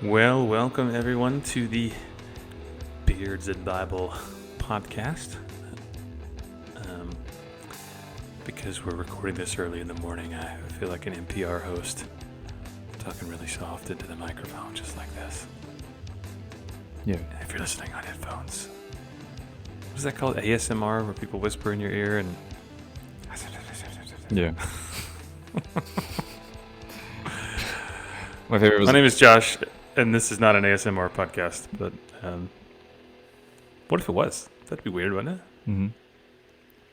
Well, welcome everyone to the Beards and Bible podcast. Because we're recording this early in the morning, I feel like an NPR host talking really soft into the microphone, just like this. Yeah. And if you're listening on headphones, what is that called? ASMR, where people whisper in your ear and. Yeah. My favorite was. My name is Josh, and this is not an ASMR podcast, but what if it was? That'd be weird, wouldn't it? Mm-hmm.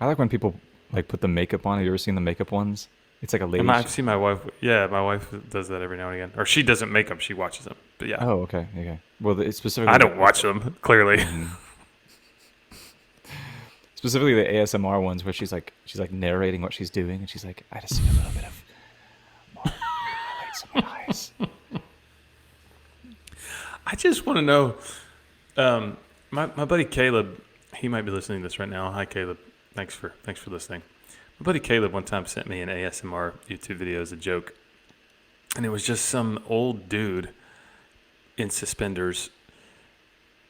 I like when people put the makeup on. Have you ever seen the makeup ones? It's like a lady. I've seen my wife. Yeah, my wife does that every now and again. Or she doesn't make them; she watches them. But yeah. Oh, okay. Well, it's specifically. I don't watch them clearly. Mm-hmm. Specifically the ASMR ones where she's like narrating what she's doing, and she's like, "I just see a little bit of more highlights in my eyes." I just want to know. My buddy Caleb, he might be listening to this right now. Hi, Caleb. Thanks for listening. My buddy Caleb one time sent me an ASMR YouTube video as a joke, and it was just some old dude in suspenders.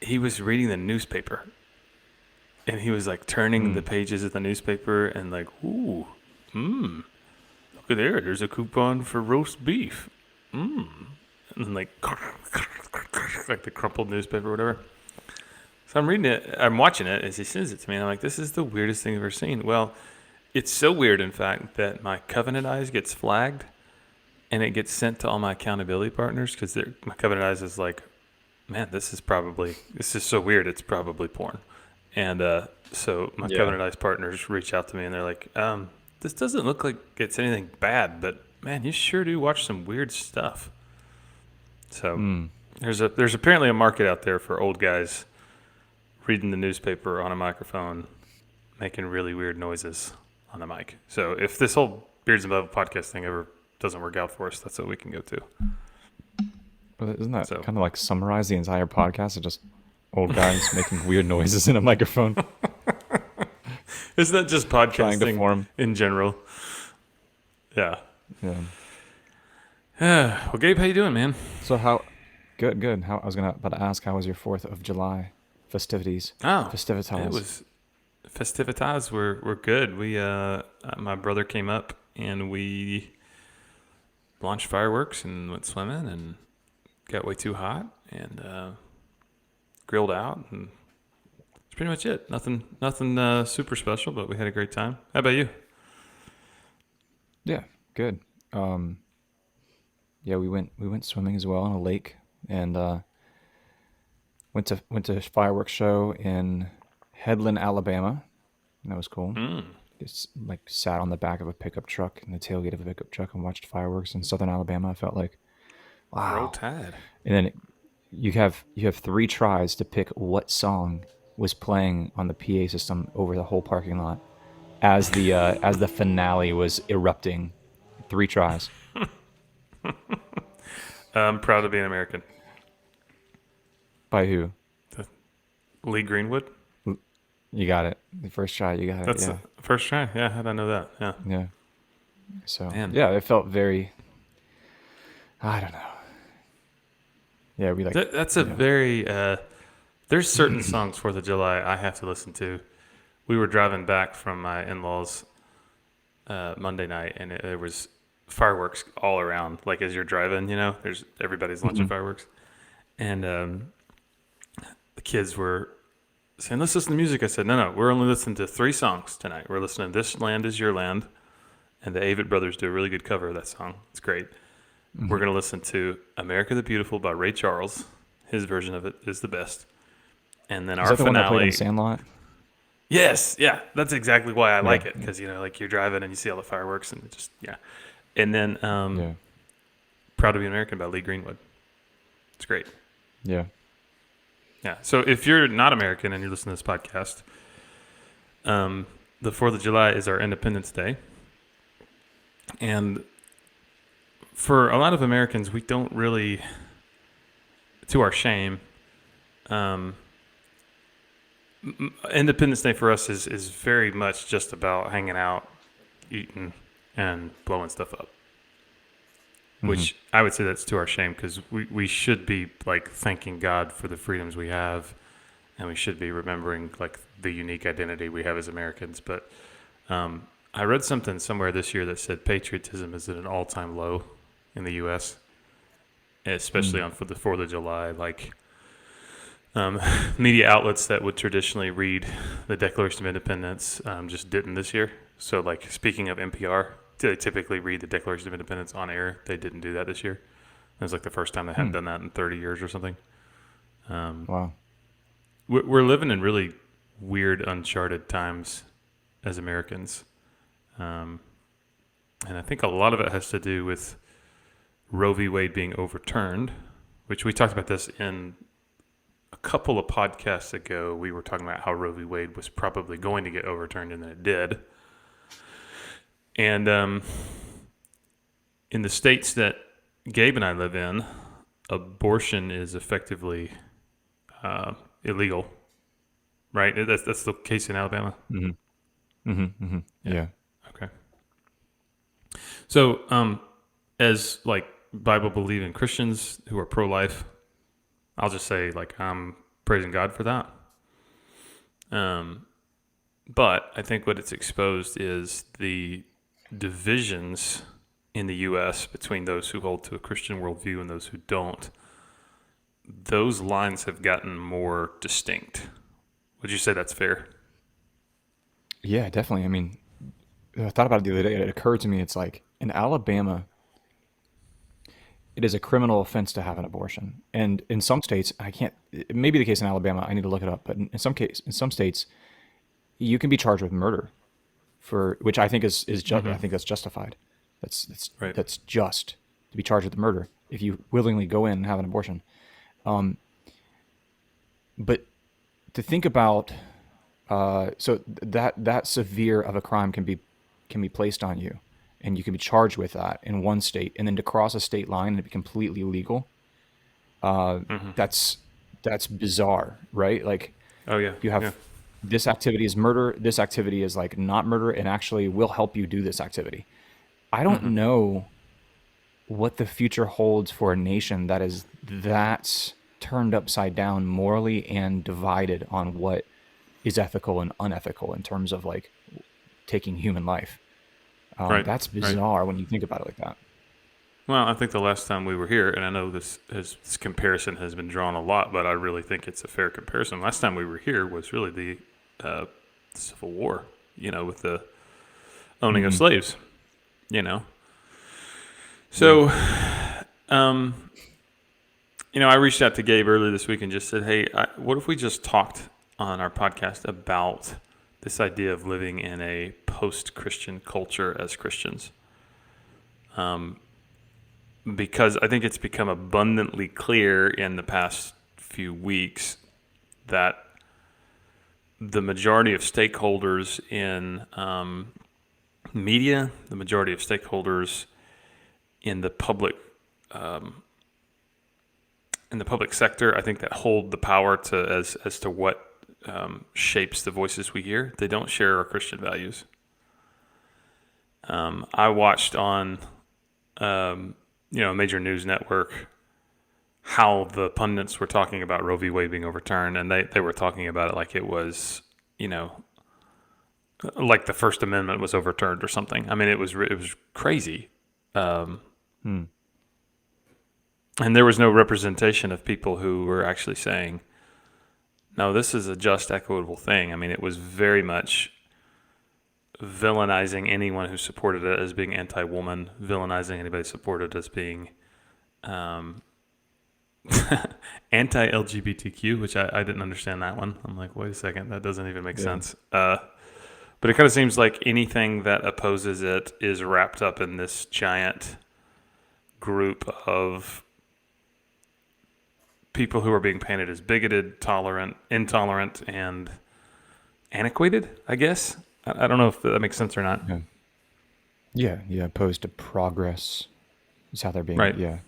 He was reading the newspaper, and he was like turning the pages of the newspaper and like, ooh, look at there. There's a coupon for roast beef. And then like the crumpled newspaper or whatever. So I'm reading it, I'm watching it as he sends it to me, and I'm like, this is the weirdest thing I've ever seen. Well, it's so weird, in fact, that my Covenant Eyes gets flagged, and it gets sent to all my accountability partners, because my Covenant Eyes is like, man, this is so weird, it's probably porn. And so my Covenant Eyes partners reach out to me, and they're like, this doesn't look like it's anything bad, but man, you sure do watch some weird stuff. So there's apparently a market out there for old guys reading the newspaper on a microphone, making really weird noises on the mic. So if this whole Beards and Bible podcast thing ever doesn't work out for us, that's what we can go to. But isn't that kind of like summarize the entire podcast of just old guys making weird noises in a microphone? Isn't that just podcasting form in general? Yeah. Yeah. Well, Gabe, how you doing, man? So how? Good. I was about to ask, how was your 4th of July festivities? Oh, festivitas. It was festivitas were good. We my brother came up and we launched fireworks and went swimming and got way too hot and grilled out, and that's pretty much it. Nothing super special, but we had a great time. How about you? Yeah, good. Yeah, we went swimming as well on a lake, and went to a fireworks show in Headland, Alabama. And that was cool. Just sat on the back of a pickup truck in the tailgate of a pickup truck and watched fireworks in southern Alabama. I felt like, wow. Roll Tide. And then you have 3 tries to pick what song was playing on the PA system over the whole parking lot as the finale was erupting. 3 tries. I'm proud to be an American. By who? Lee Greenwood. You got it. The first try, you got it. That's yeah. the first try. Yeah, how did I know that? Yeah. Yeah. So, Man. yeah, it felt very, I don't know. Yeah, we That's a very, there's certain songs 4th of July I have to listen to. We were driving back from my in-laws Monday night, and there was fireworks all around. Like as you're driving, everybody's launching fireworks. And the kids were saying, let's listen to music. I said, no, we're only listening to 3 songs tonight. We're listening to This Land Is Your Land. And the Avett Brothers do a really good cover of that song. It's great. We're going to listen to America the Beautiful by Ray Charles. His version of it is the best. And then Is our that the one that played finale. in Sandlot? Yes, yeah. That's exactly why I like it. Because, you're driving and you see all the fireworks and it just, yeah. And then Proud to be American by Lee Greenwood. It's great. Yeah. Yeah. So if you're not American and you're listening to this podcast, the 4th of July is our Independence Day. And for a lot of Americans, we don't really, to our shame, Independence Day for us is very much just about hanging out, eating, and blowing stuff up. Hmm. which I would say that's to our shame because we should be like thanking God for the freedoms we have, and we should be remembering like the unique identity we have as Americans. But I read something somewhere this year that said patriotism is at an all-time low in the U.S., especially Mm. on for the 4th of July. Like um, media outlets that would traditionally read the Declaration of Independence just didn't this year. So, like speaking of NPR, they typically read the Declaration of Independence on air. They didn't do that this year. It was like the first time they hadn't Hmm. done that in 30 years or something. Um, Wow. we're living in really weird, uncharted times as Americans. Um, and I think a lot of it has to do with Roe v. Wade being overturned, which we talked about this in a couple of podcasts ago. We were talking about how Roe v. Wade was probably going to get overturned, and then it did. And in the states that Gabe and I live in, abortion is effectively illegal, right? That's the case in Alabama. Hmm. Hmm. Hmm. Yeah. Yeah. Okay. So, as like Bible believing Christians who are pro life, I'll just say like I'm praising God for that. But I think what it's exposed is the divisions in the U.S. between those who hold to a Christian worldview and those who don't. Those lines have gotten more distinct. Would you say that's fair? Yeah, definitely. I mean, I thought about it the other day. It occurred to me. It's like in Alabama, it is a criminal offense to have an abortion, and in some states, I can't. It may be the case in Alabama. I need to look it up. But in some states, you can be charged with murder for which I think is just. I Mm-hmm. think that's justified. That's Right. that's just to be charged with murder if you willingly go in and have an abortion. Um, but to think about that severe of a crime can be placed on you, and you can be charged with that in one state, and then to cross a state line and be completely legal. Uh, Mm-hmm. that's that's bizarre, right? Like Oh yeah. you Yeah. have this activity is murder, this activity is like not murder, and actually will help you do this activity. I don't Mm-hmm. know what the future holds for a nation that is that turned upside down morally and divided on what is ethical and unethical in terms of like taking human life. Right. That's Right. bizarre when you think about it like that. Well, I think the last time we were here, and I know this comparison has been drawn a lot, but I really think it's a fair comparison. Last time we were here was really the Civil War, with the owning of Hmm. slaves, you know. Yeah. So, um, I reached out to Gabe earlier this week and just said, hey, what if we just talked on our podcast about this idea of living in a post-Christian culture as Christians? Because I think it's become abundantly clear in the past few weeks that the majority of stakeholders in media, the majority of stakeholders in the public sector, I think that hold the power to as to what shapes the voices we hear. They don't share our Christian values. I watched on a major news network how the pundits were talking about Roe v. Wade being overturned, and they were talking about it like it was, like the First Amendment was overturned or something. I mean, it was crazy, Hmm. and there was no representation of people who were actually saying, "No, this is a just, equitable thing." I mean, it was very much villainizing anyone who supported it as being anti-woman, villainizing anybody supported as being anti-LGBTQ, which I didn't understand that one. I'm like, wait a second, that doesn't even make Yeah. sense. But it kind of seems like anything that opposes it is wrapped up in this giant group of people who are being painted as bigoted, tolerant, intolerant, and antiquated, I guess. I don't know if that makes sense or not. Yeah. Yeah. Yeah. Opposed to progress is how they're being. Right. Yeah.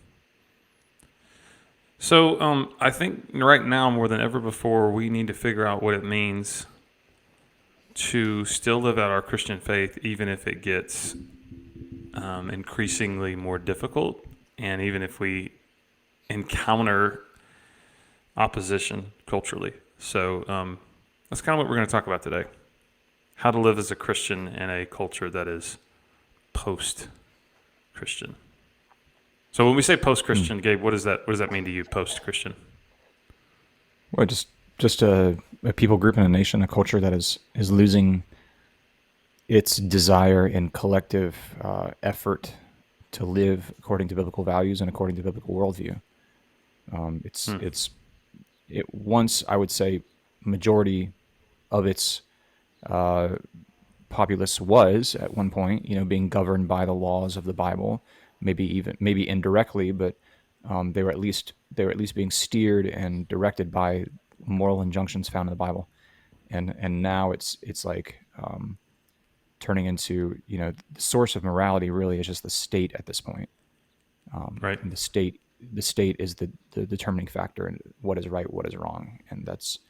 So I think right now, more than ever before, we need to figure out what it means to still live out our Christian faith, even if it gets increasingly more difficult. and even if we encounter opposition culturally. So that's kind of what we're going to talk about today. How to live as a Christian in a culture that is post-Christian. So when we say post-Christian, Gabe, what does that mean to you, post-Christian? Well, just a people group and a nation, a culture that is losing its desire and collective effort to live according to biblical values and according to biblical worldview. It once, I would say, majority of its populace was at one point, being governed by the laws of the Bible, maybe indirectly, but they were at least being steered and directed by moral injunctions found in the Bible, and now it's like turning into, the source of morality really is just the state at this point. Right. And the state is the determining factor in what is right, what is wrong, and that's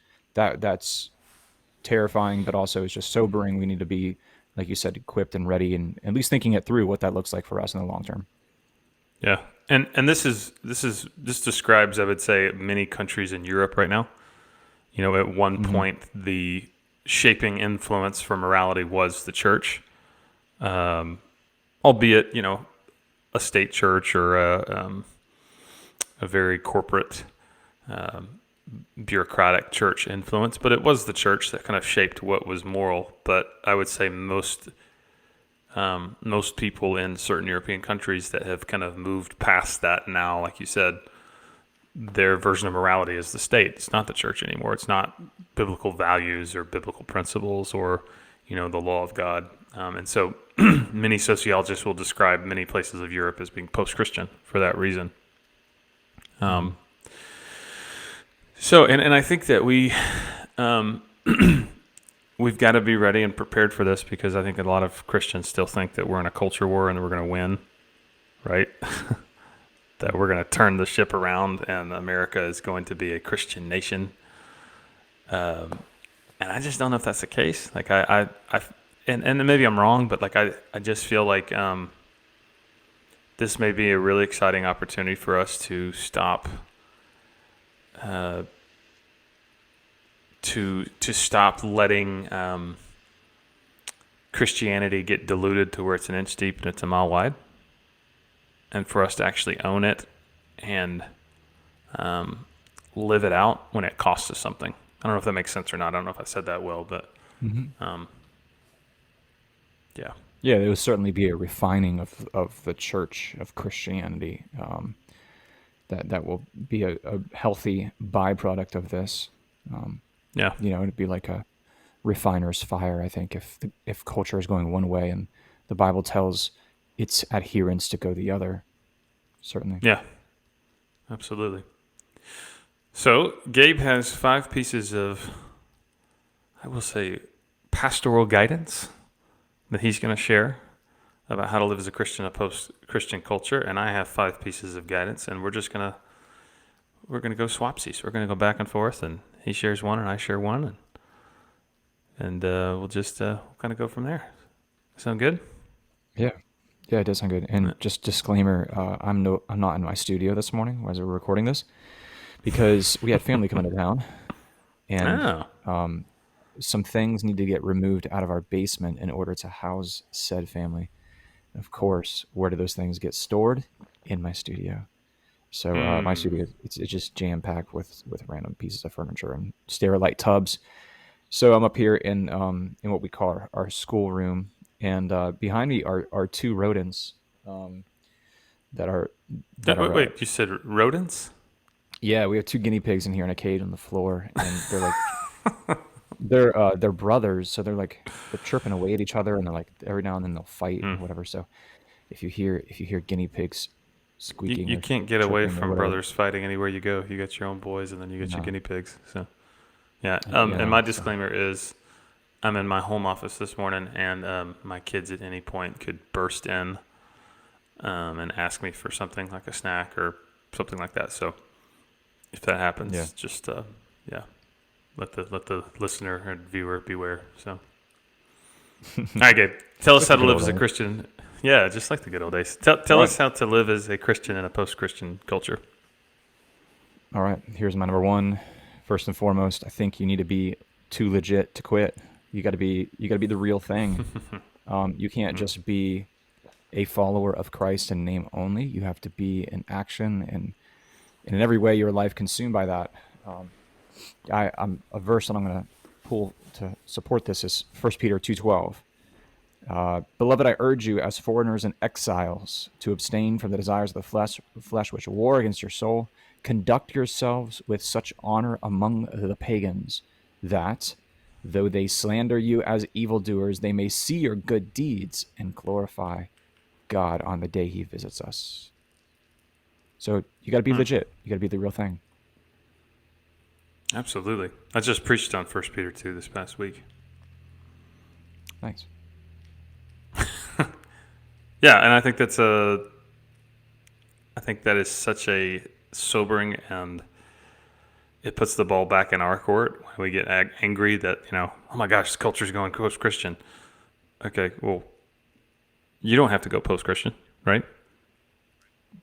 terrifying, but also it's just sobering. We need to be, like you said, equipped and ready, and at least thinking it through what that looks like for us in the long term. Yeah, and this describes, I would say, many countries in Europe right now. At one point, the shaping influence for morality was the church, albeit a state church or a very corporate, bureaucratic church influence, but it was the church that kind of shaped what was moral. But I would say most people in certain European countries that have kind of moved past that now, like you said, their version of morality is the state. It's not the church anymore. It's not biblical values or biblical principles or, the law of God. And so many sociologists will describe many places of Europe as being post-Christian for that reason. So, and I think that we've got to be ready and prepared for this, because I think a lot of Christians still think that we're in a culture war and we're going to win, right? That we're going to turn the ship around and America is going to be a Christian nation. And I just don't know if that's the case. Like and maybe I'm wrong, but like I just feel like this may be a really exciting opportunity for us to stop to stop letting Christianity get diluted to where it's an inch deep and it's a mile wide, and for us to actually own it and live it out when it costs us something. I don't know if that makes sense or not. I don't know if I said that well, but yeah. Yeah, it would certainly be a refining of the church of Christianity. That will be a healthy byproduct of this. Yeah. It'd be like a refiner's fire, I think, if culture is going one way and the Bible tells its adherents to go the other. Certainly. Yeah, absolutely. So Gabe has 5 pieces of, I will say, pastoral guidance that he's going to share about how to live as a Christian in a post-Christian culture, and I have 5 pieces of guidance, and we're gonna go swapsies. We're gonna go back and forth, and he shares one, and I share one, and we'll just kind of go from there. Sound good? Yeah, it does sound good. And just disclaimer: I'm not in my studio this morning as we're recording this because we had family come into town, and some things need to get removed out of our basement in order to house said family. Of course, where do those things get stored? In my studio. So my studio, it's just jam-packed with random pieces of furniture and Sterilite tubs. So I'm up here in what we call our school room, and behind me are 2 rodents that are. Wait, you said rodents? Yeah, we have 2 guinea pigs in here in a cage on the floor, and they're like. They're brothers, so they're chirping away at each other, and they're like every now and then they'll fight or whatever. So if you hear guinea pigs squeaking, you or can't get away chirping or from whatever. brothers fighting anywhere you go. You got your own boys, and then you got your No. guinea pigs. So yeah. Yeah, And my so- disclaimer is, I'm in my home office this morning, and my kids at any point could burst in and ask me for something like a snack or something like that. So if that happens, just let the listener and viewer beware. So, all right, Gabe, tell us how to Good live old as a days. Christian. Yeah, just like the good old days. Tell Right. us how to live as a Christian in a post-Christian culture. All right. Here's my number one. First and foremost, I think you need to be too legit to quit. You got to be the real thing. You can't Mm. just be a follower of Christ in name only. You have to be in action and in every way your life consumed by that. Um, I'm a verse that I'm going to pull to support this is 1 Peter 2:12. Beloved, I urge you as foreigners and exiles to abstain from the desires of the flesh which war against your soul. Conduct yourselves with such honor among the pagans that, though they slander you as evildoers, they may see your good deeds and glorify God on the day he visits us. So you got to be Mm. legit. You got to be the real thing. Absolutely. I just preached on 1 Peter 2 this past week. Nice. Yeah, and I think I think that is such a sobering, and it puts the ball back in our court when we get angry that, oh my gosh, this culture's going post-Christian. Okay, well, you don't have to go post-Christian, right?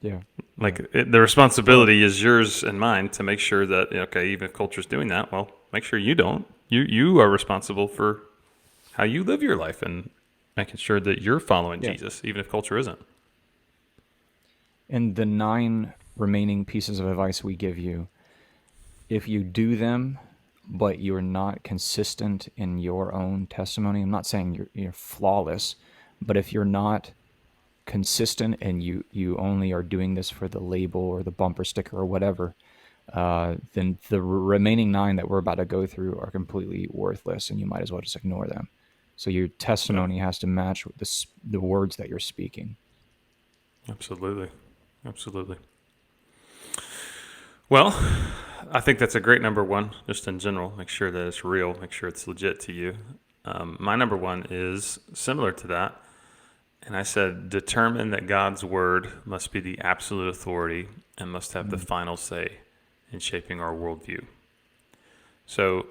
Yeah. Yeah. Like the Well, responsibility is yours and mine to make sure that, okay, even if culture's doing that, well, make sure you don't. You are responsible for how you live your life and making sure that you're following yeah. Jesus, even if culture isn't. And the 9 remaining pieces of advice we give you, if you do them, but you're not consistent in your own testimony, I'm not saying you're flawless, but if you're not consistent and you only are doing this for the label or the bumper sticker or whatever, then the remaining 9 that we're about to go through are completely worthless, and you might as well just ignore them. So your Yeah, testimony has to match with the words that you're speaking. absolutely. Absolutely. Well, I think that's a great number one, just in general. Make sure that it's real, make sure it's legit to you. My number one is similar to that. And I said, determine that God's word must be the absolute authority and must have the Mm. final say in shaping our worldview. So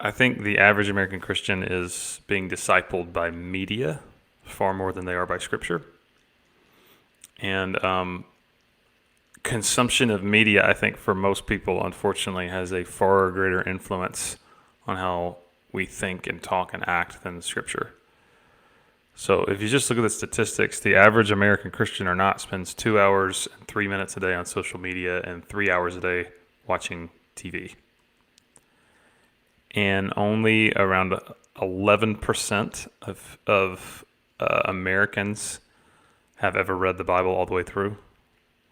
I think the average American Christian is being discipled by media far more than they are by Scripture. And consumption of media, I think, for most people, unfortunately, has a far greater influence on how we think and talk and act than Scripture. So if you just look at the statistics, the average American Christian or not spends 2 hours and 3 minutes a day on social media and 3 hours a day watching TV. And only around 11% of Americans have ever read the Bible all the way through,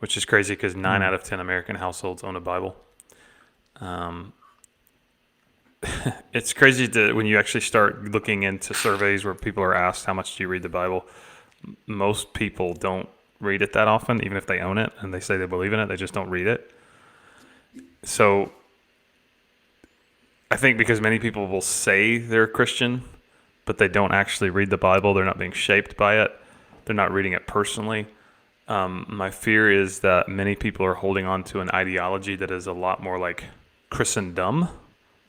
which is crazy because 9 Mm. out of 10 American households own a Bible. Um, it's crazy when you actually start looking into surveys where people are asked, how much do you read the Bible? Most people don't read it that often, even if they own it and they say they believe in it, they just don't read it. So I think because many people will say they're Christian, but they don't actually read the Bible, they're not being shaped by it, they're not reading it personally. My fear is that many people are holding on to an ideology that is a lot more like Christendom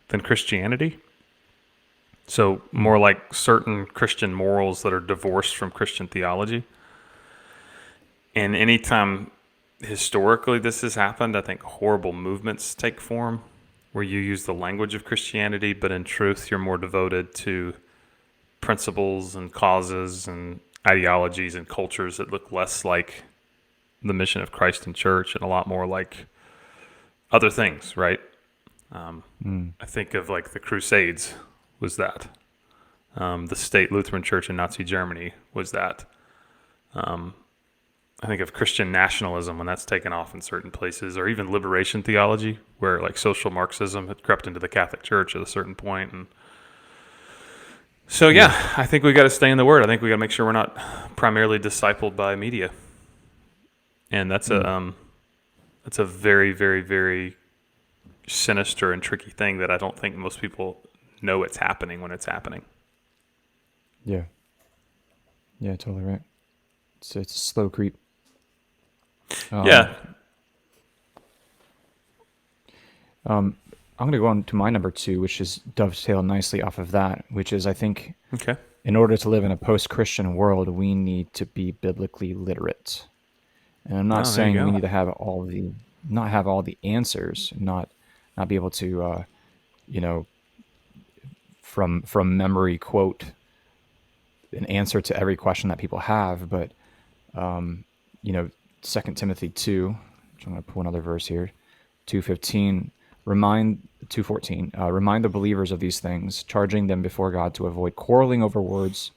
than Christianity. So Mm. more like certain Christian morals that are divorced from Christian theology. And anytime historically this has happened, I think horrible movements take form where you use the language of Christianity, but in truth, you're more devoted to principles and causes and ideologies and cultures that look less like the mission of Christ and church and a lot more like other things, right? Mm. I think of like the Crusades was that. The state Lutheran Church in Nazi Germany was that. I think of Christian nationalism when that's taken off in certain places, or even liberation theology, where like social Marxism had crept into the Catholic Church at a certain point. And so, Yeah. yeah, I think we got to stay in the Word. I think we got to make sure we're not primarily discipled by media, and Mm. that's a very, very, very sinister and tricky thing that I don't think most people know it's happening when it's happening. Yeah. Yeah, totally right. It's a slow creep. Um, Yeah. I'm going to go on to my number 2, which is dovetail nicely off of that, which is I think Okay. in order to live in a post-Christian world, we need to be biblically literate. And I'm not Oh, there you saying we go. need to have not have all the answers, not be able to, you know, from memory quote an answer to every question that people have. But you know, Second Timothy 2, which I'm going to pull another verse here, 2:15, remind 2:14, remind the believers of these things, charging them before God to avoid quarreling over words,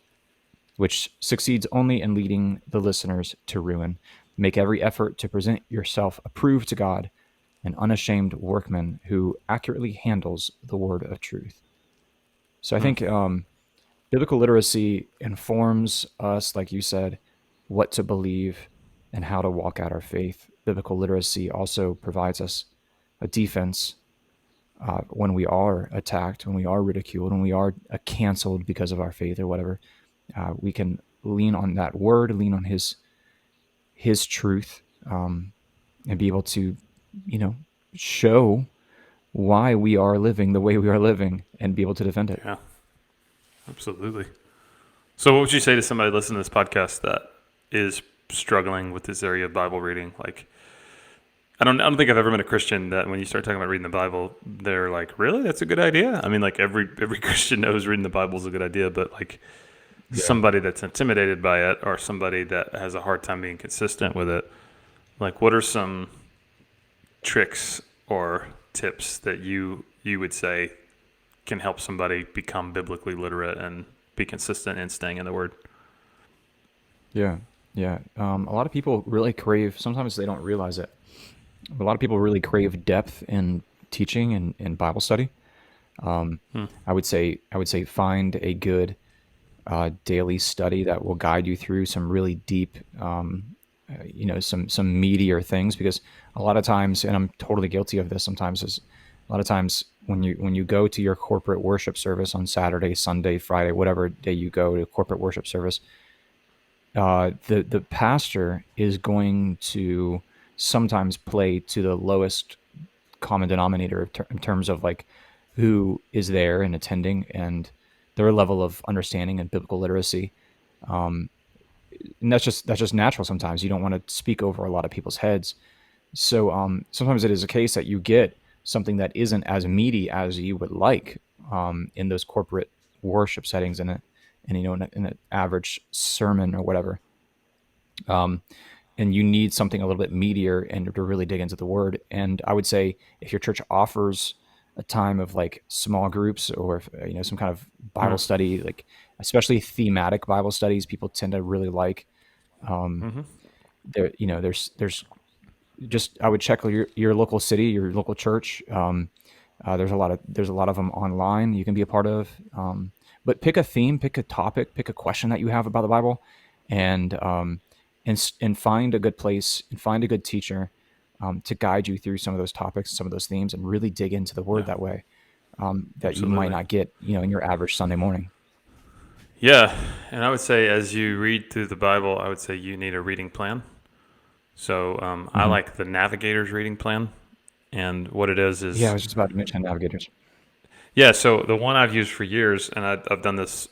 which succeeds only in leading the listeners to ruin. Make every effort to present yourself approved to God, an unashamed workman who accurately handles the word of truth. So I Hmm. think biblical literacy informs us, like you said, what to believe and how to walk out our faith. Biblical literacy also provides us a defense when we are attacked, when we are ridiculed, when we are canceled because of our faith or whatever. We can lean on that word, lean on His truth, and be able to, you know, show why we are living the way we are living and be able to defend it. Yeah, absolutely. So, what would you say to somebody listening to this podcast that is struggling with this area of Bible reading? Like, I don't think I've ever met a Christian that when you start talking about reading the Bible, they're like, "Really? That's a good idea." I mean, like every Christian knows reading the Bible is a good idea, but like Yeah. somebody that's intimidated by it or somebody that has a hard time being consistent with it, like, what are some tricks or tips that you would say can help somebody become biblically literate and be consistent in staying in the Word? Yeah. Yeah. A lot of people really crave, sometimes they don't realize it. A lot of people really crave depth in teaching and Bible study. Hmm. I would say find a good daily study that will guide you through some really deep, some meatier things. Because a lot of times, and I'm totally guilty of this sometimes, is a lot of times when you go to your corporate worship service on Saturday, Sunday, Friday, whatever day you go to corporate worship service, the pastor is going to sometimes play to the lowest common denominator in terms of like who is there and attending and their level of understanding and biblical literacy. Um, and that's just natural. Sometimes you don't want to speak over a lot of people's heads. So sometimes it is a case that you get something that isn't as meaty as you would like in those corporate worship settings and in an average sermon or whatever. Um, and you need something a little bit meatier and to really dig into the word. And I would say if your church offers a time of like small groups or some kind of Hmm. Bible study, like especially thematic Bible studies, people tend to really like. Um, Hmm. there's just I would check your local city, your local church. There's a lot of them online you can be a part of. But pick a theme, pick a topic, pick a question that you have about the Bible, and and find a good place and find a good teacher to guide you through some of those topics, some of those themes, and really dig into the Word Yeah, that way that you might absolutely. not get in your average Sunday morning. Yeah, and I would say as you read through the Bible, I would say you need a reading plan. So I Hmm. like the Navigator's reading plan, and what it Yeah, I is was just about to mention navigators. yeah. So the one I've used for years, and I've done this,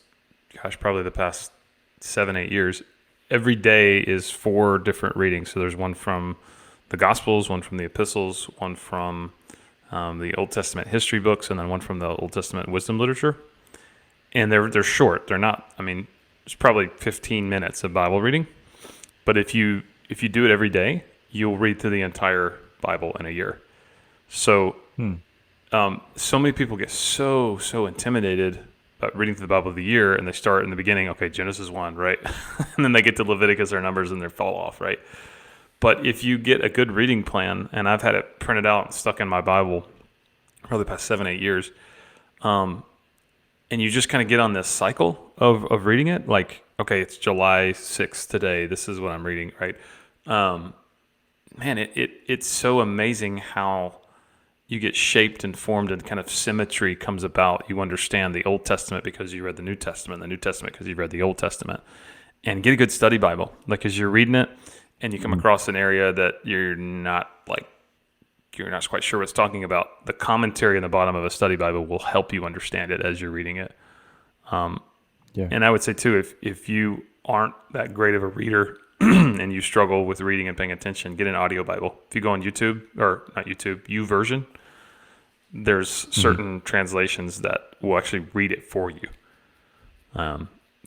gosh, probably the past 7, 8 years. Every day is four different readings. So there's one from the Gospels, one from the Epistles, one from the Old Testament history books, and then one from the Old Testament wisdom literature. And they're short. They're not. I mean, it's probably 15 minutes of Bible reading. But if you do it every day, you'll read through the entire Bible in a year. So Hmm. so many people get so intimidated about reading through the Bible of the year, and they start in the beginning. Okay, Genesis 1, right, and then they get to Leviticus or Numbers, and they fall off, right. But if you get a good reading plan, and I've had it printed out and stuck in my Bible for the past 7, 8 years, and you just kind of get on this cycle of reading it, like, okay, it's July 6th today. This is what I'm reading, right? Man, it's so amazing how you get shaped and formed and kind of symmetry comes about. You understand the Old Testament because you read the New Testament, the New Testament because you read the Old Testament. And get a good study Bible. Like as you're reading it and you come Hmm. across an area that you're not quite sure what it's talking about, the commentary in the bottom of a study Bible will help you understand it as you're reading it. Yeah. And I would say too, if you aren't that great of a reader and you struggle with reading and paying attention, get an audio Bible. If you go on YouTube, or not YouTube, YouVersion, there's Hmm. certain translations that will actually read it for you.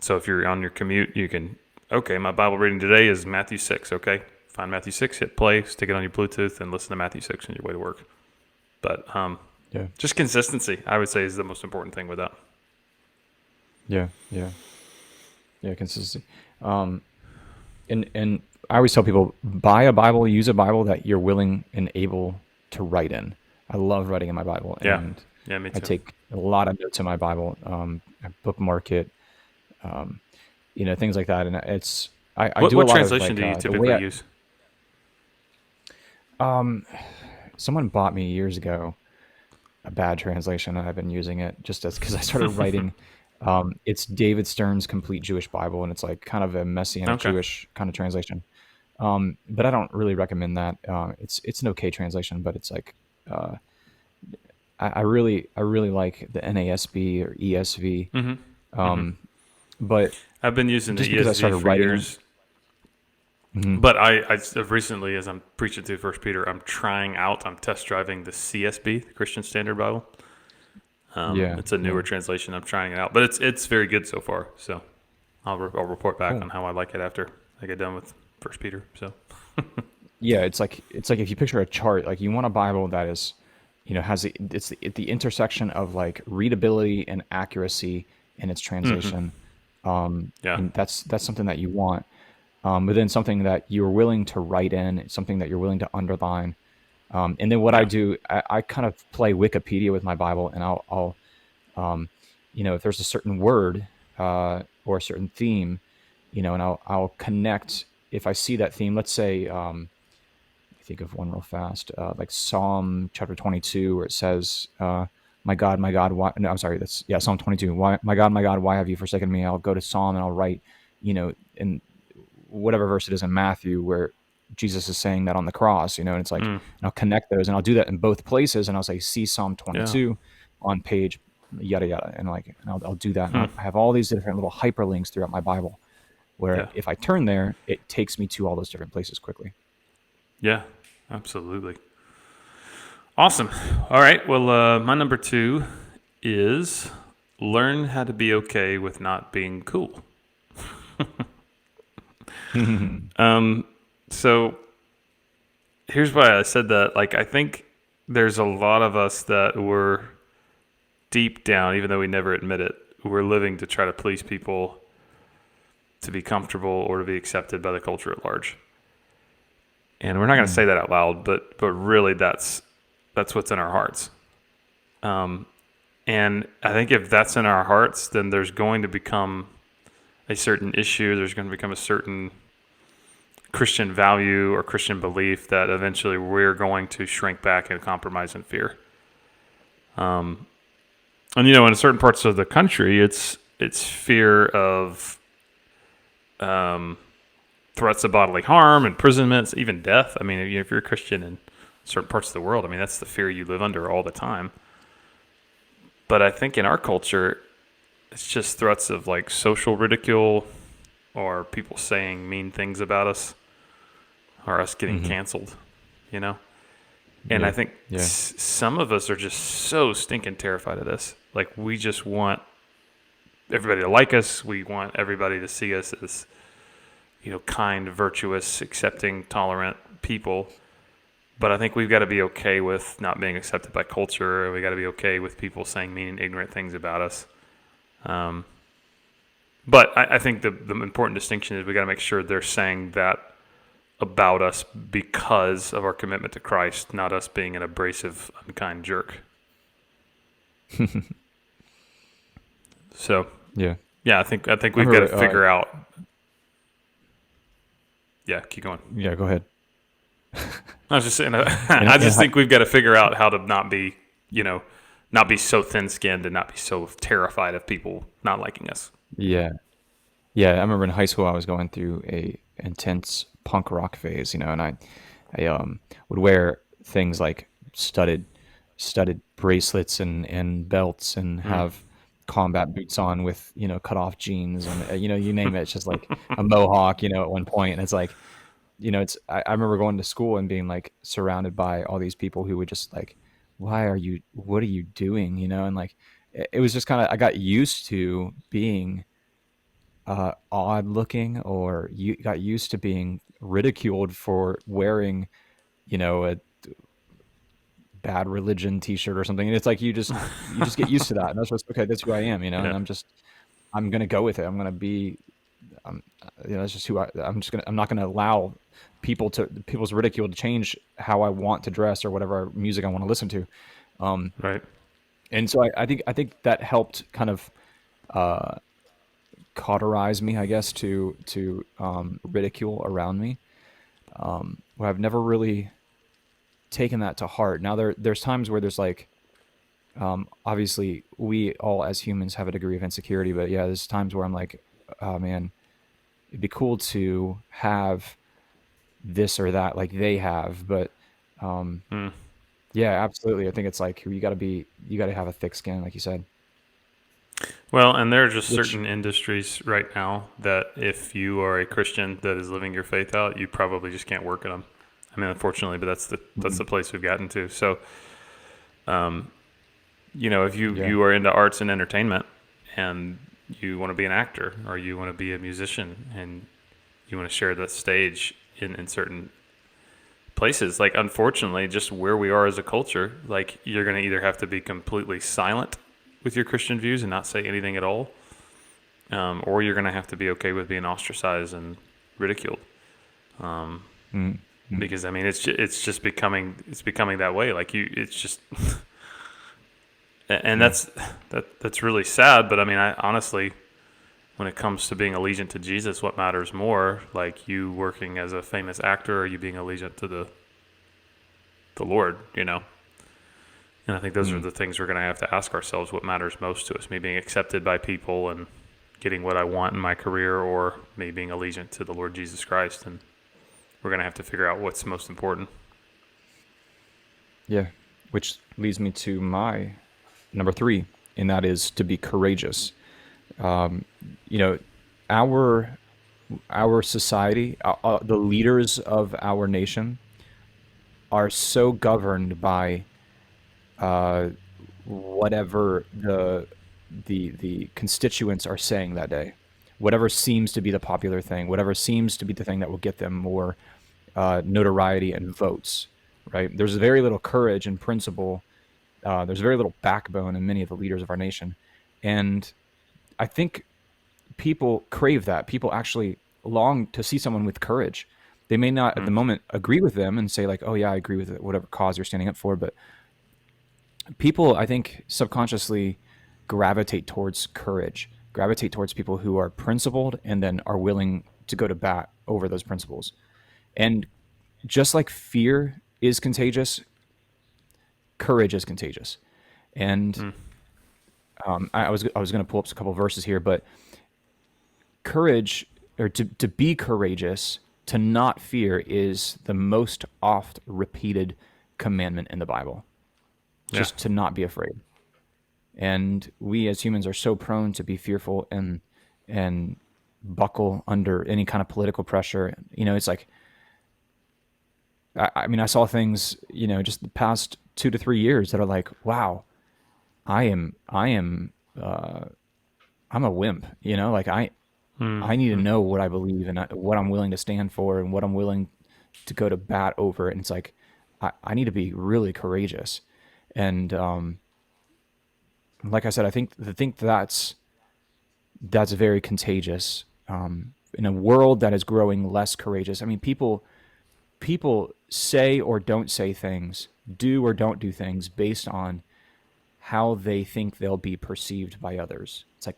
So if you're on your commute, you can, okay, my Bible reading today is Matthew 6. Okay, find Matthew 6, hit play, stick it on your Bluetooth, and listen to Matthew 6 on your way to work. But Yeah. just consistency, I would say, is the most important thing with that. Yeah. Yeah. Yeah. Consistency. Um, and I always tell people, buy a Bible, use a Bible that you're willing and able to write in. I love writing in my Bible, Yeah, and yeah, me I too. take a lot of notes in my Bible. I bookmark it, um, things like that. And I What do a what lot of translation like do you the way typically use? um, someone bought me years ago a bad translation, and I've been using it just as because I started writing. It's David Stern's Complete Jewish Bible, and it's like kind of a messianic Okay. Jewish kind of translation. But I don't really recommend that. It's an okay translation, but it's like uh, I really like the NASB or ESV. Mm-hmm. Mm-hmm. Um, but I've been using the just because I ESV started for writing in, years, mhm. but I recently, as I'm preaching through First Peter, I'm test driving the CSB, the Christian Standard Bible. Yeah, It's a yeah, newer translation. I'm trying it out, but it's very good so far. So I'll report back cool. on how I like it after I get done with First Peter. So Yeah, it's like if you picture a chart, like you want a Bible that is, has it's the intersection of like readability and accuracy in its mm-hmm. translation. Yeah, And that's something that you want. But then something that you're willing to write in, something that you're willing to underline. And then what I yeah, do, I kind of play Wikipedia with my Bible, and I'll um, if there's a certain word or a certain theme, and I'll connect if I see that theme. Let's say, let me think of one real fast, like Psalm chapter 22, where it says, my God, why?" No, I'm sorry, that's yeah, Psalm 22. Why, my God, why have you forsaken me? I'll go to Psalm and I'll write, in whatever verse it is in Matthew where Jesus is saying that on the cross, and it's like, mm, and I'll connect those, and I'll do that in both places, and I'll say, see Psalm yeah, 22 on page yada yada, and like, and I'll do that, and hmm, I have all these different little hyperlinks throughout my Bible, where yeah, if I turn there, it takes me to all those different places quickly. yeah. Absolutely. Awesome. All right. Well, my number two is learn how to be okay with not being cool. Um, so here's why I said that. Like, I think there's a lot of us that were deep down, even though we never admit it, we're living to try to please people, to be comfortable, or to be accepted by the culture at large. And we're not going to Mm. say that out loud, but really, that's what's in our hearts. Um, and I think if that's in our hearts, then there's going to become a certain issue. There's going to become a certain Christian value or Christian belief that eventually we're going to shrink back and compromise in fear. And in certain parts of the country, it's fear of threats of bodily harm, imprisonments, even death. I mean, if you're a Christian in certain parts of the world, I mean, that's the fear you live under all the time. But I think in our culture, it's just threats of like social ridicule or people saying mean things about us or us getting Hmm. canceled, you know? And I Yeah, think yeah. some of us are just so stinking terrified of this. Like, we just want everybody to like us. We want everybody to see us as, kind, virtuous, accepting, tolerant people. But I think we've got to be okay with not being accepted by culture. We got to be okay with people saying mean and ignorant things about us. Um, but I think the important distinction is we got to make sure they're saying that about us because of our commitment to Christ, not us being an abrasive, unkind jerk. So Yeah. yeah, I think I we've got to remember. figure out. Yeah, keep going. Yeah. Go ahead. I was just saying, In, I in just high, think we've got to figure out how to not be so thin-skinned and not be so terrified of people not liking us. yeah. Yeah, I remember in high school I was going through a intense punk rock phase, and I would wear things like studded bracelets and belts, and Mm, have combat boots on with, cut off jeans and, you name it. It's just like a mohawk, at one point. And it's like, I remember going to school and being like surrounded by all these people who would just like, what are you doing? And like, it was just kind of, I got used to being odd looking, or you got used to being ridiculed for wearing, a bad religion t-shirt or something. And it's like, you just get used to that. And that's just, okay, that's who I am, and Yeah. I'm going to go with it. I'm going to be, that's just I'm not going to allow people's ridicule to change how I want to dress or whatever music I want to listen to. Right. And so I think that helped kind of cauterize me, I guess, to ridicule around me. Where I've never really taken that to heart. Now there's times where there's like, obviously we all as humans have a degree of insecurity, but yeah, there's times where I'm like, oh man, it'd be cool to have this or that like they have. But Mm. yeah, absolutely. I think it's like you got to have a thick skin, like you said. Well, and there are just Which certain industries right now that if you are a Christian that is living your faith out, you probably just can't work in them. I mean, unfortunately, but that's the place we've gotten to. So, if yeah, you are into arts and entertainment, and you want to be an actor or you want to be a musician, and you want to share the stage in certain places, like unfortunately, just where we are as a culture, like you're going to either have to be completely silent with your Christian views and not say anything at all, or you're going to have to be okay with being ostracized and ridiculed. mm, mm, Because I mean, it's just becoming that way. Like it's just, and yeah, that's really sad. But I mean, I honestly, when it comes to being allegiant to Jesus, what matters more? Like you working as a famous actor, or you being allegiant to the Lord? And I think those are mm, the things we're going to have to ask ourselves: what matters most to us? Me being accepted by people and getting what I want in my career, or me being allegiant to the Lord Jesus Christ? And we're going to have to figure out what's most important. yeah. Which leads me to my number three, and that is to be courageous. Um, you know, our our society, the leaders of our nation, are so governed by uh, whatever the constituents are saying that day, whatever seems to be the popular thing, whatever seems to be the thing that will get them more notoriety and votes. Right? There's very little courage and principle. There's very little backbone in many of the leaders of our nation, and I think people crave that. People actually long to see someone with courage. They may not at the Mm. moment agree with them and say like, "Oh yeah, I agree with it, whatever cause you're standing up for," but people, I think, subconsciously gravitate towards courage, gravitate towards people who are principled and then are willing to go to bat over those principles. And just like fear is contagious, courage is contagious. And Mm. I was going to pull up a couple of verses here, but courage, or to be courageous, to not fear, is the most oft repeated commandment in the Bible. Yeah. Just to not be afraid. And we as humans are so prone to be fearful and buckle under any kind of political pressure. It's like, I mean, I saw things, just the past 2 to 3 years that are like, wow, I am I'm a wimp. Like Mm. I need to Mm. know what I believe and what I'm willing to stand for and what I'm willing to go to bat over. And it's like, I need to be really courageous. And like I said, I think that's very contagious. In a world that is growing less courageous, I mean, people say or don't say things, do or don't do things based on how they think they'll be perceived by others. It's like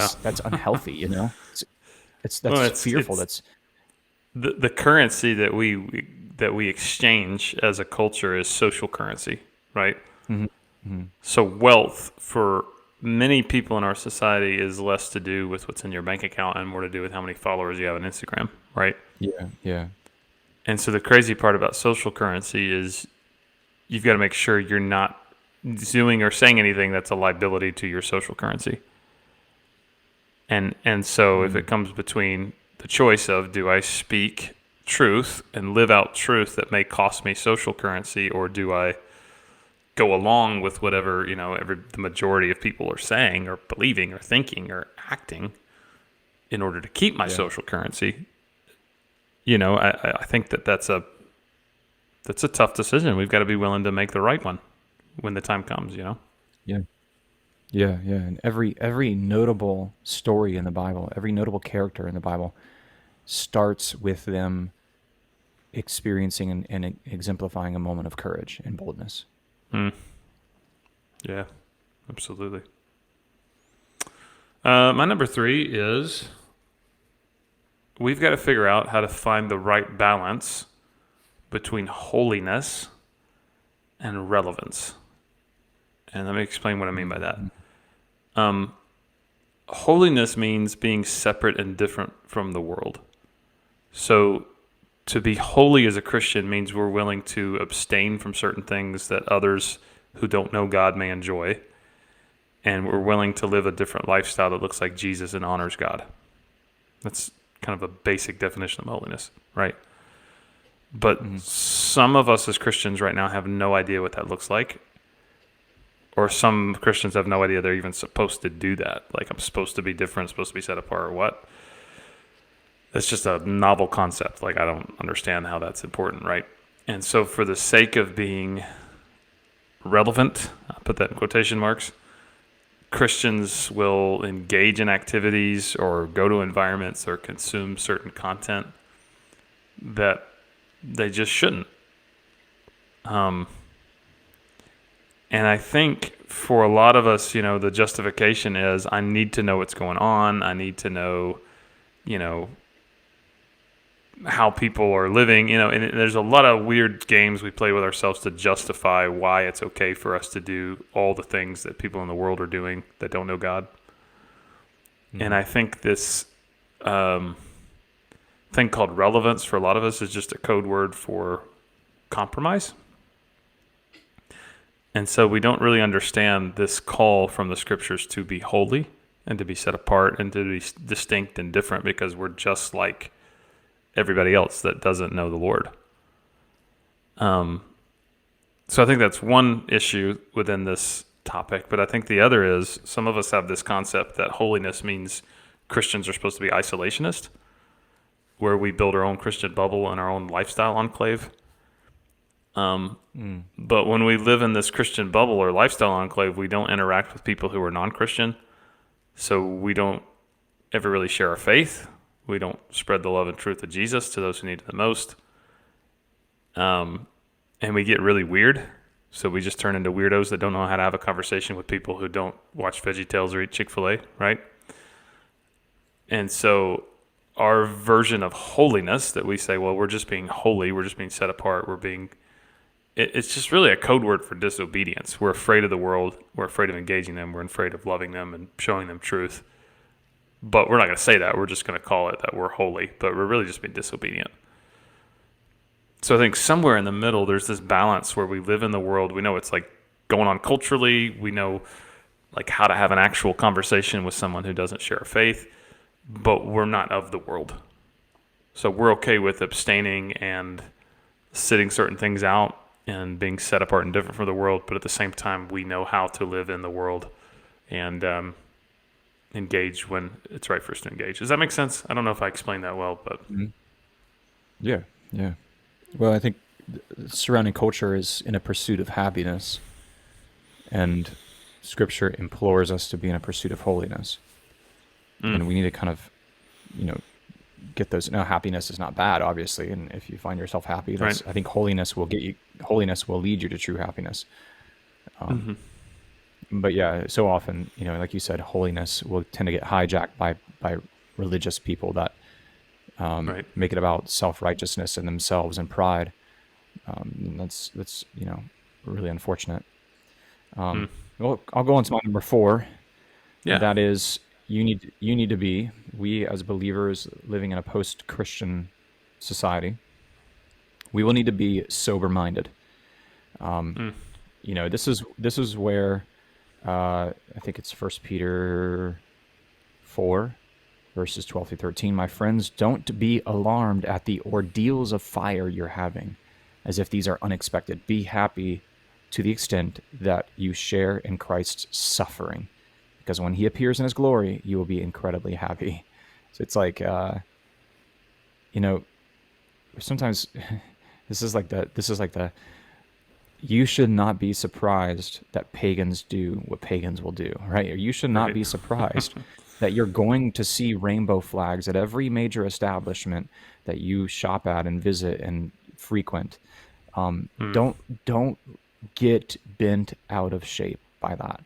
Yeah. that's unhealthy. It's Well, that's it's fearful. it's That's the currency that we exchange as a culture is social currency, right? mhm, mhm. So wealth for many people in our society is less to do with what's in your bank account and more to do with how many followers you have on Instagram, right? Yeah, yeah, And so the crazy part about social currency is you've got to make sure you're not doing or saying anything that's a liability to your social currency. And so if it comes between the choice of, do I speak truth and live out truth that may cost me social currency, or do I go along with whatever, the majority of people are saying or believing or thinking or acting in order to keep my social currency? I think that's a tough decision. We've got to be willing to make the right one when the time comes, Yeah. Yeah, yeah. And every notable story in the Bible, every notable character in the Bible starts with them experiencing and exemplifying a moment of courage and boldness. Yeah, absolutely. My number 3 is we've got to figure out how to find the right balance between holiness and relevance. And let me explain what I mean by that. Holiness means being separate and different from the world. So to be holy as a Christian means we're willing to abstain from certain things that others who don't know God may enjoy. And we're willing to live a different lifestyle that looks like Jesus and honors God. That's kind of a basic definition of holiness, right? But some of us as Christians right now have no idea what that looks like. Or some Christians have no idea they're even supposed to do that. Like, I'm supposed to be different, supposed to be set apart, or what? That's just a novel concept. Like, I don't understand how that's important, right? And so for the sake of being relevant, I'll put that in quotation marks, Christians will engage in activities or go to environments or consume certain content that they just shouldn't. And I think for a lot of us, the justification is, I need to know what's going on. I need to know, how people are living, and there's a lot of weird games we play with ourselves to justify why it's okay for us to do all the things that people in the world are doing that don't know God. And I think this thing called relevance for a lot of us is just a code word for compromise. And so we don't really understand this call from the scriptures to be holy and to be set apart and to be distinct and different, because we're just like everybody else that doesn't know the Lord. So I think that's one issue within this topic. But I think the other is, some of us have this concept that holiness means Christians are supposed to be isolationist, where we build our own Christian bubble and our own lifestyle enclave. But when we live in this Christian bubble or lifestyle enclave, we don't interact with people who are non-Christian. So we don't ever really share our faith. We don't spread the love and truth of Jesus to those who need it the most. And we get really weird. So we just turn into weirdos that don't know how to have a conversation with people who don't watch VeggieTales or eat Chick-fil-A, right? And so our version of holiness that we say, well, we're just being holy, we're just being set apart, it's just really a code word for disobedience. We're afraid of the world. We're afraid of engaging them. We're afraid of loving them and showing them truth. But we're not going to say that. We're just going to call it that we're holy. But we're really just being disobedient. So I think somewhere in the middle, there's this balance where we live in the world. We know it's like going on culturally. We know like how to have an actual conversation with someone who doesn't share a faith. But we're not of the world. So we're okay with abstaining and sitting certain things out and being set apart and different from the world, but at the same time, we know how to live in the world and engage when it's right for us to engage. Does that make sense? I don't know if I explained that well, but... Yeah. Well, I think surrounding culture is in a pursuit of happiness, and Scripture implores us to be in a pursuit of holiness. And we need to kind of, get those. Now, happiness is not bad, obviously, and if you find yourself happy, Right. I think holiness will lead you to true happiness. But yeah, so often, like you said, holiness will tend to get hijacked by religious people that Right. make it about self-righteousness and themselves and pride. And that's really unfortunate. Well, I'll go on to my number 4. Yeah. That is, we as believers living in a post-Christian society, we will need to be sober-minded. This is where I think it's First Peter 4 verses 12 through 13. My friends, don't be alarmed at the ordeals of fire you're having, as if these are unexpected. Be happy to the extent that you share in Christ's suffering, because when he appears in his glory, you will be incredibly happy. So it's like, you know, sometimes this is like the you should not be surprised that pagans do what pagans will do, right? Or you should not Right. be surprised that you're going to see rainbow flags at every major establishment that you shop at and visit and frequent. Mm, Don't get bent out of shape by that.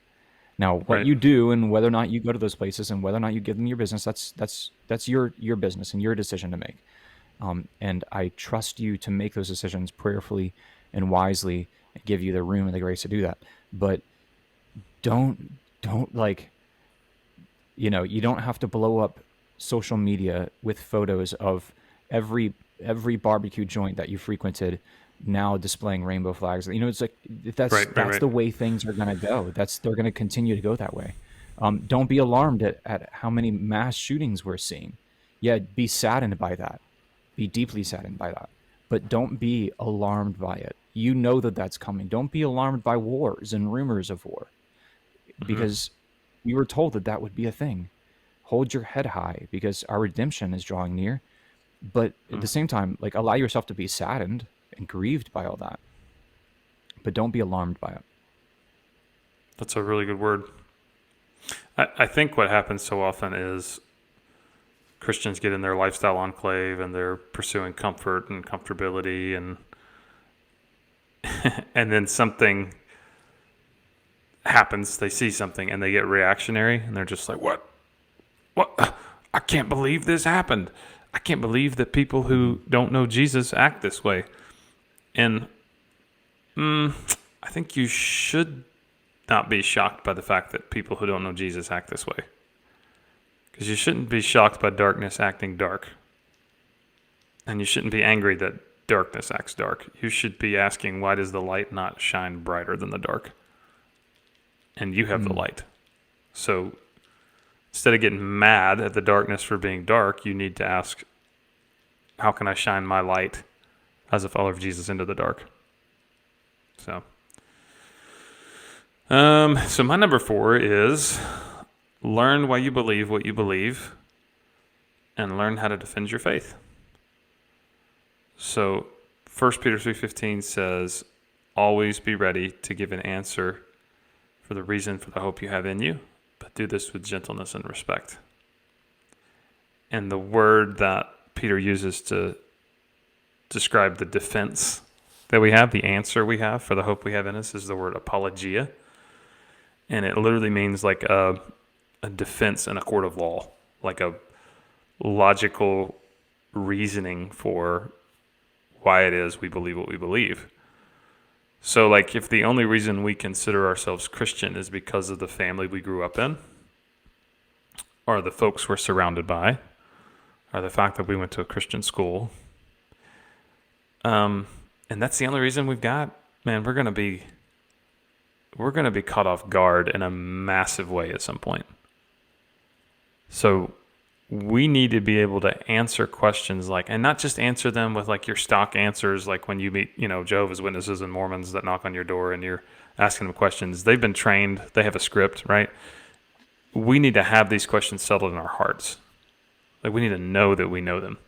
Now, what right. you do and whether or not you go to those places and whether or not you give them your business, that's your business and your decision to make. And I trust you to make those decisions prayerfully and wisely, and give you the room and the grace to do that. But don't like, you don't have to blow up social media with photos of every barbecue joint that you frequented now displaying rainbow flags. It's like that's Right. Right. that's Right. the way things are going to go. They're going to continue to go that way. Don't be alarmed at how many mass shootings we're seeing. Yeah, be saddened by that. Be deeply saddened by that. But don't be alarmed by it. You know that that's coming. Don't be alarmed by wars and rumors of war, Hmm. because we were told that that would be a thing. Hold your head high because our redemption is drawing near. But at the same time, like, allow yourself to be saddened and grieved by all that, but don't be alarmed by it. That's a really good word. I think what happens so often is Christians get in their lifestyle enclave and they're pursuing comfort and comfortability, and then something happens. They see something and they get reactionary, and they're just like, What? I can't believe this happened. I can't believe that people who don't know Jesus act this way." And I think you should not be shocked by the fact that people who don't know Jesus act this way, because you shouldn't be shocked by darkness acting dark, and you shouldn't be angry that darkness acts dark. You should be asking, why does the light not shine brighter than the dark? And you have the Mm. light. So instead of getting mad at the darkness for being dark, you need to ask, how can I shine my light as a follower of Jesus into the dark? So, so my number 4 is learn why you believe what you believe, and learn how to defend your faith. So 1 Peter 3:15 says, always be ready to give an answer for the reason for the hope you have in you, but do this with gentleness and respect. And the word that Peter uses to describe the defense that we have, the answer we have for the hope we have in us, is the word apologia. And it literally means like a defense in a court of law, like a logical reasoning for why it is we believe what we believe. So, like, if the only reason we consider ourselves Christian is because of the family we grew up in, or the folks we're surrounded by, or the fact that we went to a Christian school, and that's the only reason we've got, man, we're gonna be caught off guard in a massive way at some point. So we need to be able to answer questions like, and not just answer them with like your stock answers, like when you meet, Jehovah's Witnesses and Mormons that knock on your door and you're asking them questions. They've been trained, they have a script, right? We need to have these questions settled in our hearts. Like, we need to know that we know them.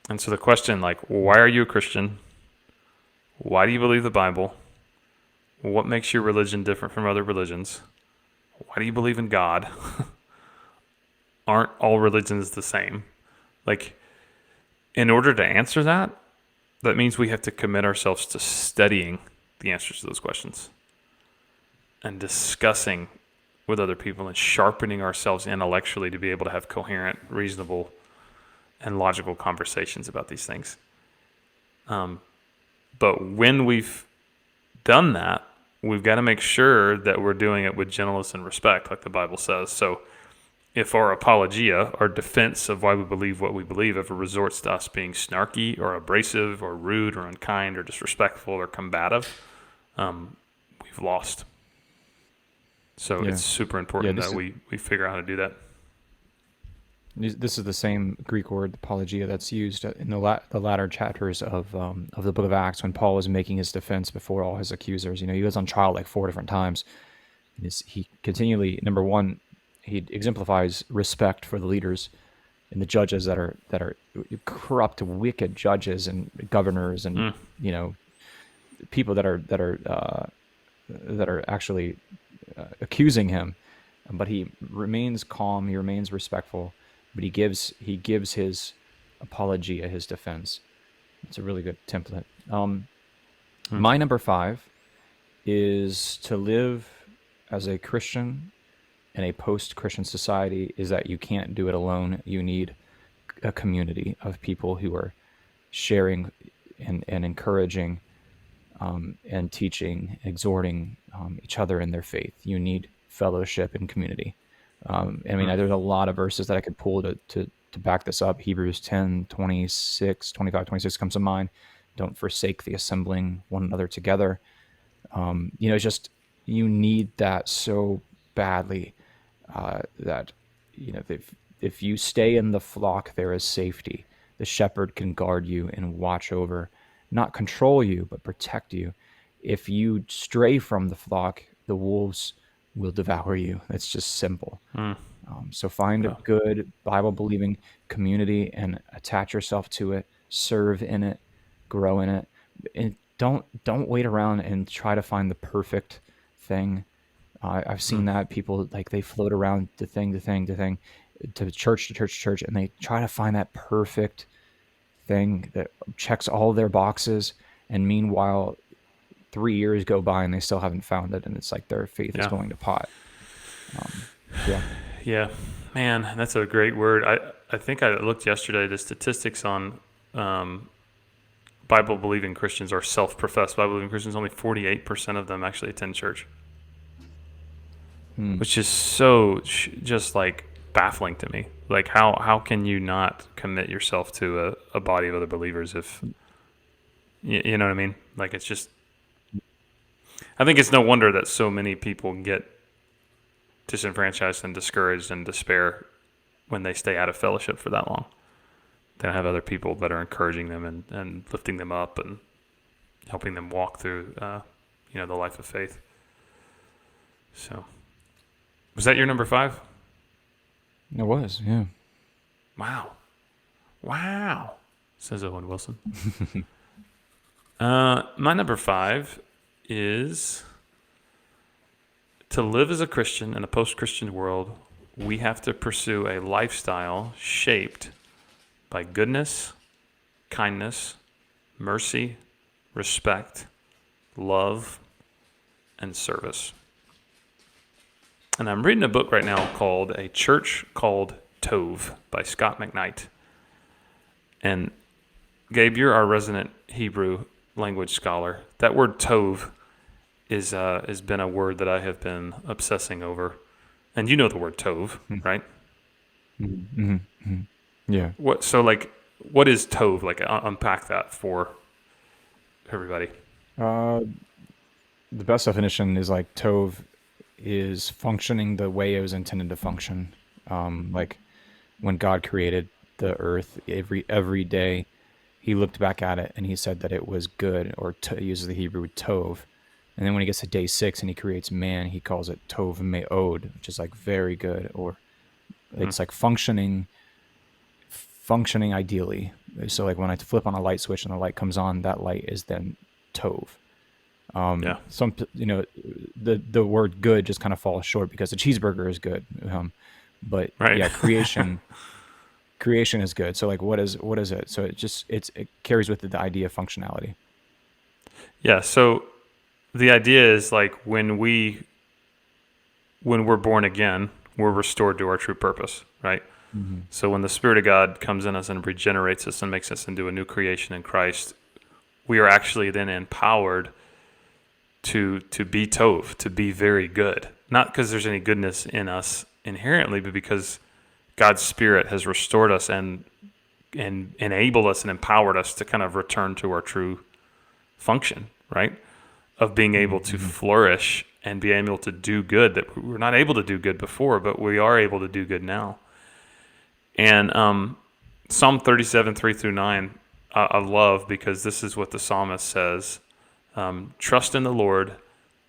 And so the question, like, why are you a Christian? Why do you believe the Bible? What makes your religion different from other religions? Why do you believe in God? Aren't all religions the same? Like, in order to answer that, that means we have to commit ourselves to studying the answers to those questions and discussing with other people and sharpening ourselves intellectually to be able to have coherent, reasonable, and logical conversations about these things. But when we've done that, we've got to make sure that we're doing it with gentleness and respect, like the Bible says. So if our apologia, our defense of why we believe what we believe, ever resorts to us being snarky or abrasive or rude or unkind or disrespectful or combative, we've lost. So Yeah. it's super Yeah. important that we figure out how to do that. This is the same Greek word apologia that's used in the latter chapters of the book of Acts when Paul was making his defense before all his accusers. He was on trial like 4 different times. He continually, number one, he exemplifies respect for the leaders and the judges that are corrupt, wicked judges and governors and Mm. people that are actually accusing him. But he remains calm. He remains respectful. But he gives his apologia, his defense. It's a really good template. Mm. My number 5 is to live as a Christian in a post-Christian society is that you can't do it alone. You need a community of people who are sharing and encouraging and teaching, exhorting each other in their faith. You need fellowship and community. There's a lot of verses that I could pull to back this up. Hebrews 10, 26, 25, 26 comes to mind. Don't forsake the assembling one another together. It's just, you need that so badly that, if you stay in the flock, there is safety. The shepherd can guard you and watch over, not control you, but protect you. If you stray from the flock, the wolves will devour you. It's just simple. Mm. So find a Yeah. good Bible-believing community and attach yourself to it, serve in it, grow in it, and don't wait around and try to find the perfect thing. I've seen Mm. that people, like, they float around to thing to thing to thing, to church to church to church, and they try to find that perfect thing that checks all their boxes. And meanwhile, 3 years go by and they still haven't found it, and it's like their faith is Yeah. going to pot. Yeah. Yeah, man, that's a great word. I think I looked yesterday the statistics on Bible believing Christians or self-professed Bible believing Christians. Only 48% of them actually attend church, which is so just like baffling to me. Like how can you not commit yourself to a body of other believers if you know what I mean? Like it's just. I think it's no wonder that so many people get disenfranchised and discouraged and despair when they stay out of fellowship for that long. They don't have other people that are encouraging them and lifting them up and helping them walk through, the life of faith. So, was that your number 5? It was, yeah. Wow, says Owen Wilson. My number 5 is to live as a Christian in a post-Christian world. We have to pursue a lifestyle shaped by goodness, kindness, mercy, respect, love, and service. And I'm reading a book right now called A Church Called Tov by Scott McKnight. And Gabe, you're our resident Hebrew language scholar. That word tov has been a word that I have been obsessing over. And you know the word tov, right? Mm-hmm. Mm-hmm. Yeah. What is tov? Like, unpack that for everybody. The best definition is like Tov is functioning the way it was intended to function. Like when God created the earth, every day, he looked back at it and he said that it was good, or he uses the Hebrew tov. And then when he gets to day 6 and he creates man, he calls it tov me'od, which is like very good, or it's like functioning ideally. So like when I flip on a light switch and the light comes on, that light is then tov. Yeah. The word good just kind of falls short because the cheeseburger is good. But Right. yeah, creation is good. So like what is it? So it carries with it the idea of functionality. Yeah. So the idea is like when we're born again, we're restored to our true purpose, right? Mm-hmm. So when the Spirit of God comes in us and regenerates us and makes us into a new creation in Christ, we are actually then empowered to be tov, to be very good. Not because there's any goodness in us inherently, but because God's Spirit has restored us and enabled us and empowered us to kind of return to our true function, right? of being able to flourish and be able to do good that we were not able to do good before, but we are able to do good now. And Psalm 37, 3 through 9, I love, because this is what the psalmist says. Trust in the Lord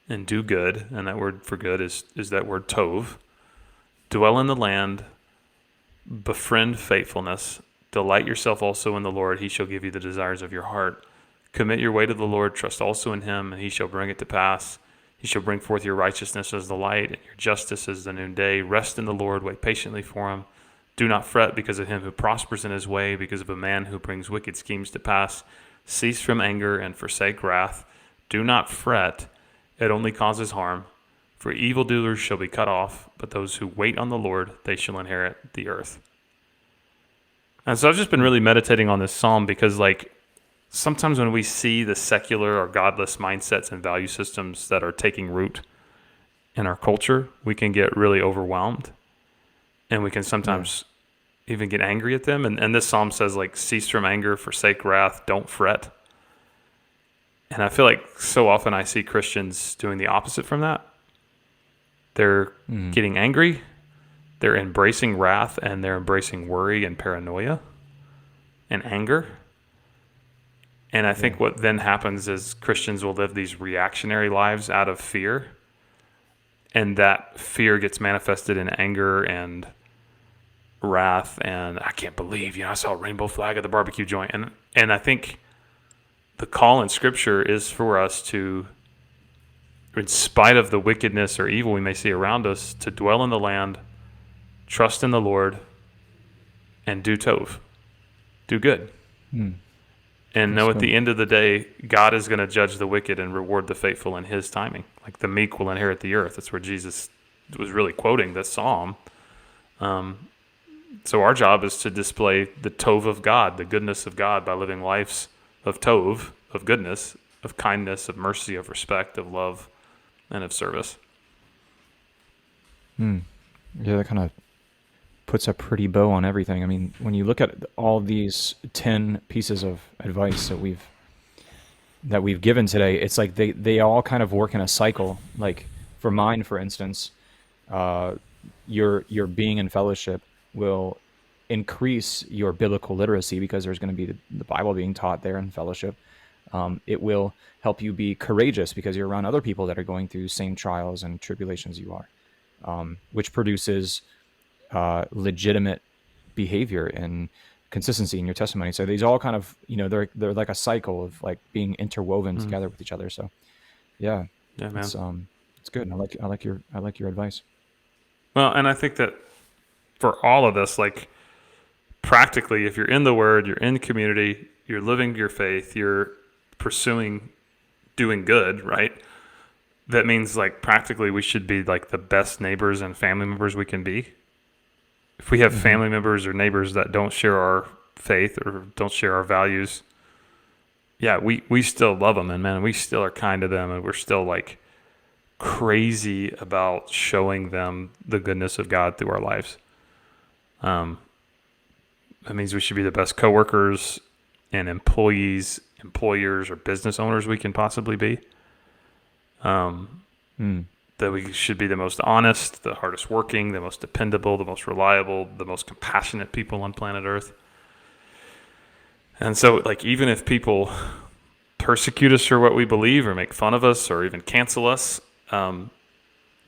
and do good. And that word for good is that word tov. Dwell in the land, befriend faithfulness. Delight yourself also in the Lord. He shall give you the desires of your heart. Commit your way to the Lord. Trust also in him, and he shall bring it to pass. He shall bring forth your righteousness as the light, and your justice as the noonday. Rest in the Lord. Wait patiently for him. Do not fret because of him who prospers in his way, because of a man who brings wicked schemes to pass. Cease from anger and forsake wrath. Do not fret. It only causes harm. For evildoers shall be cut off, but those who wait on the Lord, they shall inherit the earth. And so I've just been really meditating on this psalm, because sometimes when we see the secular or godless mindsets and value systems that are taking root in our culture, we can get really overwhelmed, and we can sometimes even get angry at them. And this psalm says, cease from anger, forsake wrath, don't fret. And I feel like so often I see Christians doing the opposite from that. They're getting angry, they're embracing wrath, and they're embracing worry and paranoia and anger. And I think what then happens is Christians will live these reactionary lives out of fear, and that fear gets manifested in anger and wrath, and I can't believe, I saw a rainbow flag at the barbecue joint. And I think the call in Scripture is for us to, in spite of the wickedness or evil we may see around us, to dwell in the land, trust in the Lord, and do tov, do good. And know at the end of the day, God is going to judge the wicked and reward the faithful in his timing. Like the meek will inherit the earth. That's where Jesus was really quoting this psalm. So our job is to display the tov of God, the goodness of God, by living lives of tov, of goodness, of kindness, of mercy, of respect, of love, and of service. Yeah, that kind of puts a pretty bow on everything. I mean, when you look at all these 10 pieces of advice that we've given today, it's like they all kind of work in a cycle. Like for mine, for instance, your being in fellowship will increase your biblical literacy, because there's going to be the Bible being taught there in fellowship. It will help you be courageous because you're around other people that are going through the same trials and tribulations you are, which produces legitimate behavior and consistency in your testimony. So these all kind of, they're like a cycle of like being interwoven together with each other. So yeah, man, it's good. I like your advice. Well, and I think that for all of this, like practically, if you're in the Word, you're in community, you're living your faith, you're pursuing doing good, right? That means like practically we should be like the best neighbors and family members we can be. If we have family members or neighbors that don't share our faith or don't share our values, we still love them, and man, we still are kind to them, and we're still like crazy about showing them the goodness of God through our lives. That means we should be the best coworkers and employees, employers, or business owners we can possibly be. That we should be the most honest, the hardest working, the most dependable, the most reliable, the most compassionate people on planet Earth. And so, like, even if people persecute us for what we believe or make fun of us or even cancel us,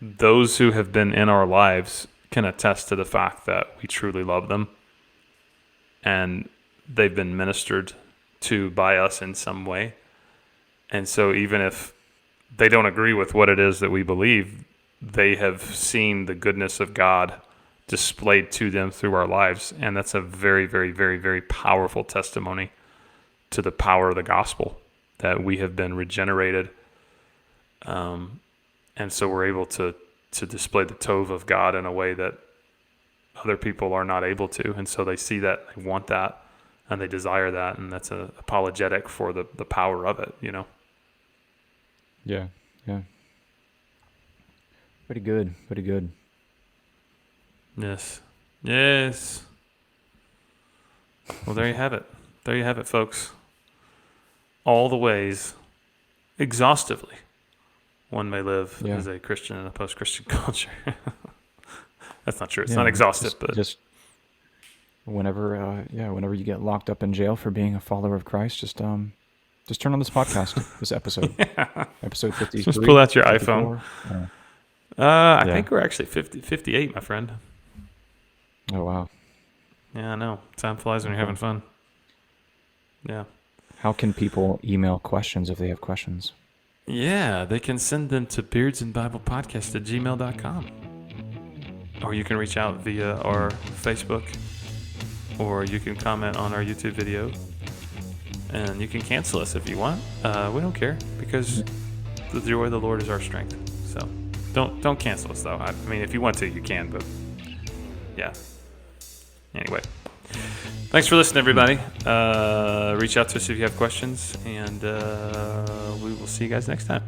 those who have been in our lives can attest to the fact that we truly love them and they've been ministered to by us in some way. And so even if they don't agree with what it is that we believe, they have seen the goodness of God displayed to them through our lives. And that's a very, very, very, very powerful testimony to the power of the gospel, that we have been regenerated. And so we're able to display the tov of God in a way that other people are not able to. And so they see that, they want that, and they desire that. And that's an apologetic for the power of it, Yeah. Pretty good. Yes. Well, there you have it, folks. All the ways, exhaustively, one may live Yeah. as a Christian in a post-Christian culture. That's not true. It's Yeah, not exhaustive, but just whenever you get locked up in jail for being a follower of Christ, just turn on this podcast, this episode, episode 53. just pull out your 54. iPhone. I Yeah. think we're actually 58, my friend. Oh, wow. Yeah, I know. Time flies when you're having fun. Yeah. How can people email questions if they have questions? Yeah, they can send them to beardsandbiblepodcast@gmail.com. Or you can reach out via our Facebook, or you can comment on our YouTube video, and you can cancel us if you want. We don't care, because the joy of the Lord is our strength. So don't cancel us, though. I mean, if you want to, you can, but yeah. Anyway, thanks for listening, everybody. Reach out to us if you have questions, and we will see you guys next time.